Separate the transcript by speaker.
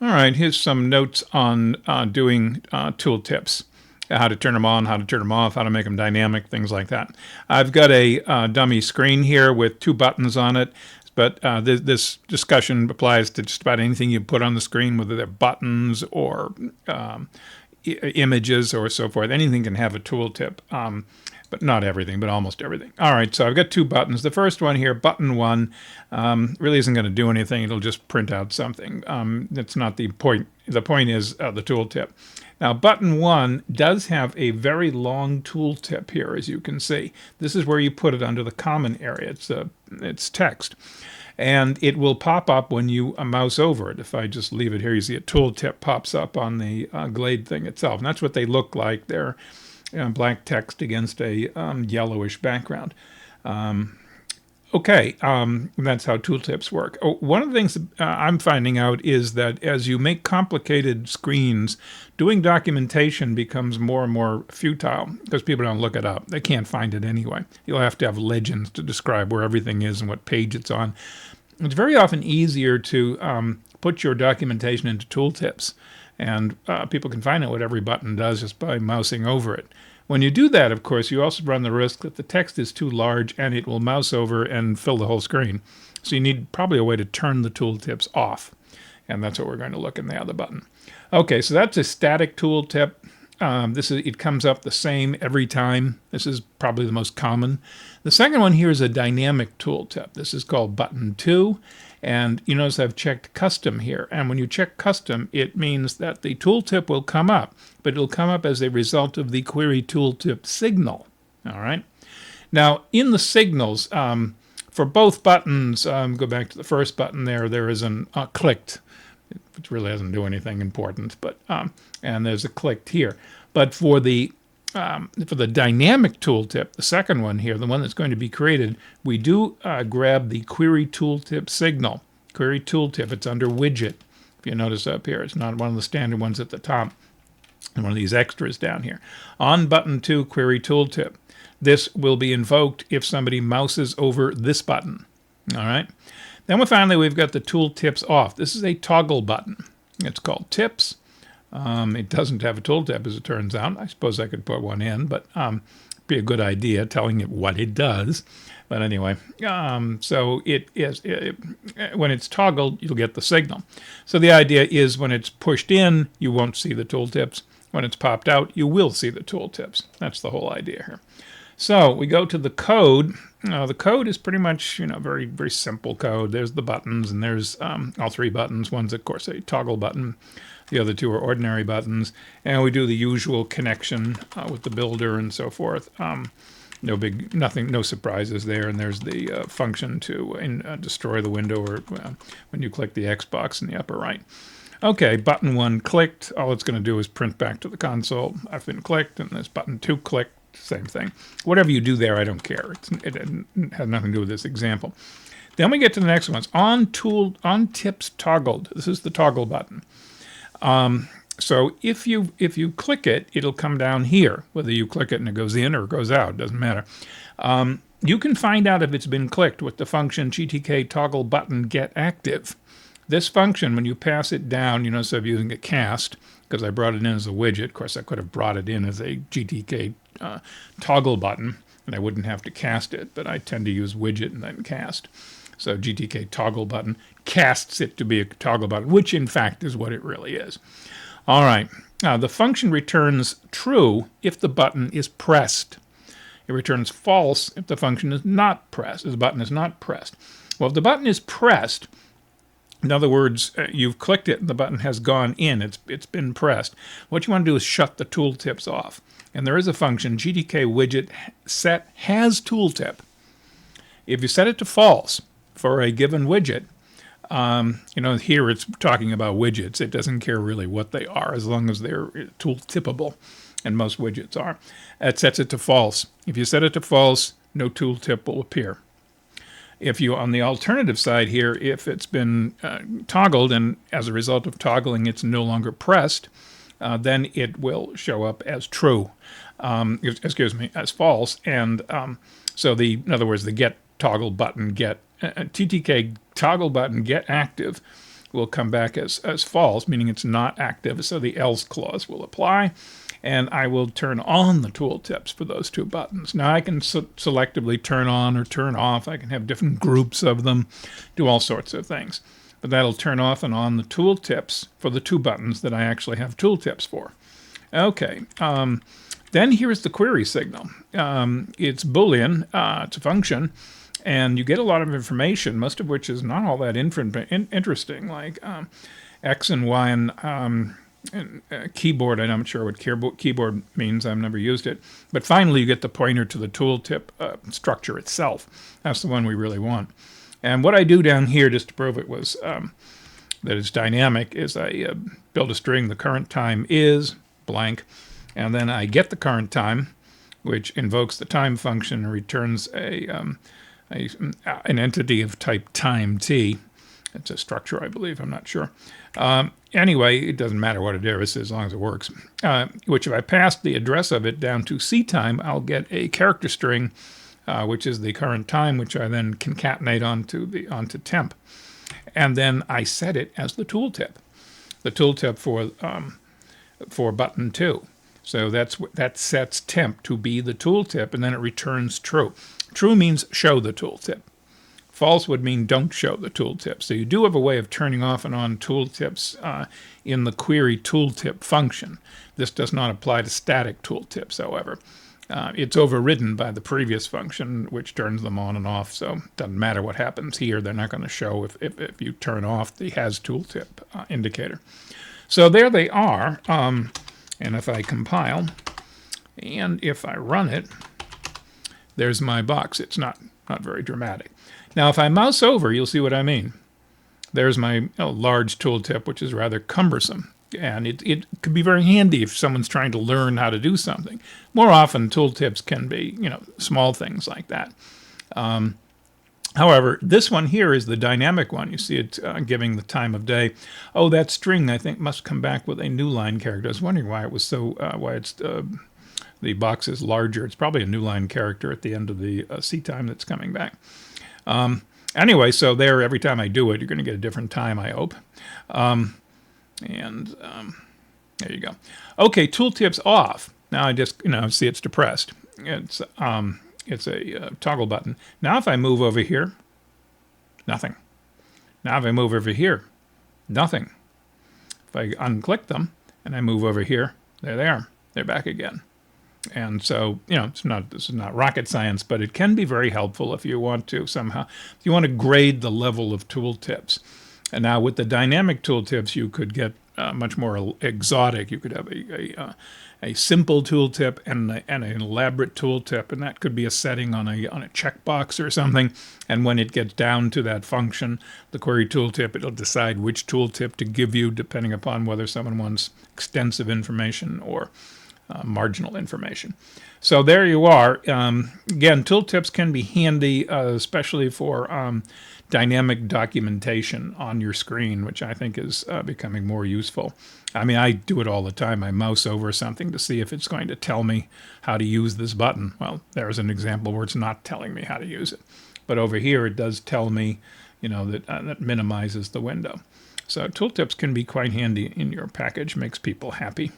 Speaker 1: All right, here's some notes on doing tooltips. How to turn them on, how to turn them off, how to make them dynamic, things like that. I've got a dummy screen here with 2 buttons on it, but this discussion applies to just about anything you put on the screen, whether they're buttons or images or so forth. Anything can have a tooltip, but not everything, but almost everything. All right, so I've got 2 buttons. The first one here, button 1, really isn't going to do anything. It'll just print out something. That's not the point. The point is the tooltip. Now, button 1 does have a very long tooltip here, as you can see. This is where you put it under the common area. It's text. And it will pop up when you mouse over it. If I just leave it here, you see a tooltip pops up on the Glade thing itself. And that's what they look like. They're black text against a yellowish background. Okay, that's how tooltips work. Oh, one of the things I'm finding out is that as you make complicated screens, doing documentation becomes more and more futile because people don't look it up. They can't find it anyway. You'll have to have legends to describe where everything is and what page it's on. It's very often easier to put your documentation into tooltips, and people can find out what every button does just by mousing over it. When you do that, of course, you also run the risk that the text is too large and it will mouse over and fill the whole screen. So you need probably a way to turn the tooltips off. And that's what we're going to look in the other button. Okay, so that's a static tooltip. It comes up the same every time. This is probably the most common. The second one here is a dynamic tooltip. This is called button 2. And you notice I've checked custom here. And when you check custom, it means that the tooltip will come up, but it'll come up as a result of the query tooltip signal. All right. Now, in the signals, for both buttons, go back to the first button there is an clicked, which really doesn't do anything important, but and there's a clicked here. But for the dynamic tooltip, the second one here, the one that's going to be created, we do grab the query tooltip signal. Query tooltip, it's under widget. If you notice up here, it's not one of the standard ones at the top, and one of these extras down here. On button 2, query tooltip. This will be invoked if somebody mouses over this button. All right. Then we've got the tooltips off. This is a toggle button. It's called tips. It doesn't have a tooltip, as it turns out. I suppose I could put one in, but be a good idea telling it what it does. But anyway, so when it's toggled, you'll get the signal. So the idea is when it's pushed in, you won't see the tooltips. When it's popped out, you will see the tooltips. That's the whole idea here. So we go to the code. The code is pretty much, very, very simple code. There's the buttons, and there's all 3 buttons. One's, of course, a toggle button. The other 2 are ordinary buttons. And we do the usual connection with the builder and so forth. No surprises there. And there's the function to destroy the window or when you click the X box in the upper right. Okay, button 1 clicked. All it's going to do is print back to the console. I've been clicked, and this button 2 clicked. Same thing. Whatever you do there, I don't care. It has nothing to do with this example. Then we get to the next ones. On tips toggled. This is the toggle button. So if you click it, it'll come down here. Whether you click it and it goes in or it goes out, doesn't matter. You can find out if it's been clicked with the function GTK toggle button get active. This function, when you pass it down, so I'm using a cast because I brought it in as a widget. Of course, I could have brought it in as a GTK toggle button, and I wouldn't have to cast it, but I tend to use widget and then cast. So GTK toggle button casts it to be a toggle button, which in fact is what it really is. All right, now the function returns true if the button is pressed. It returns false if the function is not pressed, if the button is not pressed. Well, if the button is pressed, in other words, you've clicked it and the button has gone in, it's been pressed. What you want to do is shut the tooltips off. And there is a function, GTK widget set has tooltip. If you set it to false for a given widget, here it's talking about widgets. It doesn't care really what they are as long as they're tooltippable, and most widgets are. It sets it to false. If you set it to false, no tooltip will appear. If you, on the alternative side here, if it's been toggled and as a result of toggling it's no longer pressed, then it will show up as true, as false. And in other words, the get toggle button, TTK toggle button get active will come back as false, meaning it's not active, so the else clause will apply. And I will turn on the tooltips for those two buttons. Now I can selectively turn on or turn off. I can have different groups of them, do all sorts of things. But that'll turn off and on the tooltips for the two buttons that I actually have tooltips for. Okay, then here's the query signal. It's Boolean, it's a function, and you get a lot of information, most of which is not all that interesting, like X and Y and keyboard. I'm not sure what keyboard means. I've never used it. But finally, you get the pointer to the tooltip structure itself. That's the one we really want. And what I do down here, just to prove it was that it's dynamic, is I build a string. The current time is blank, and then I get the current time, which invokes the time function and returns an entity of type time t. It's a structure, I believe. I'm not sure. Anyway, it doesn't matter what it is as long as it works. Which if I pass the address of it down to ctime, I'll get a character string, which is the current time, which I then concatenate onto temp. And then I set it as the tooltip for button 2. So that sets temp to be the tooltip, and then it returns true. True means show the tooltip. False would mean don't show the tooltip. So you do have a way of turning off and on tooltips in the query tooltip function. This does not apply to static tooltips, however. It's overridden by the previous function, which turns them on and off. So it doesn't matter what happens here. They're not going to show if you turn off the has tooltip indicator. So there they are. And if I compile and if I run it, there's my box. It's not very dramatic. Now, if I mouse over, you'll see what I mean. There's my large tooltip, which is rather cumbersome. And it could be very handy if someone's trying to learn how to do something. More often, tooltips can be, small things like that. However, this one here is the dynamic one. You see it giving the time of day. Oh, that string, I think, must come back with a new line character. I was wondering why it was so, the box is larger. It's probably a new line character at the end of the ctime that's coming back. Anyway, so there, every time I do it, you're going to get a different time, I hope. There you go. Okay, tooltips off. Now I just, see it's depressed. It's a toggle button. Now if I move over here, nothing. Now if I move over here, nothing. If I unclick them and I move over here, there they are. They're back again. And so, this is not rocket science, but it can be very helpful if you want to grade the level of tooltips. And now with the dynamic tooltips, you could get much more exotic. You could have a simple tooltip and an elaborate tooltip, and that could be a setting on a checkbox or something. And when it gets down to that function, the query tooltip, it'll decide which tooltip to give you depending upon whether someone wants extensive information or marginal information. So there you are. Again, tooltips can be handy, especially for dynamic documentation on your screen, which I think is becoming more useful. I mean, I do it all the time. I mouse over something to see if it's going to tell me how to use this button. Well, there's an example where it's not telling me how to use it. But over here, it does tell me, that minimizes the window. So tooltips can be quite handy in your package, makes people happy.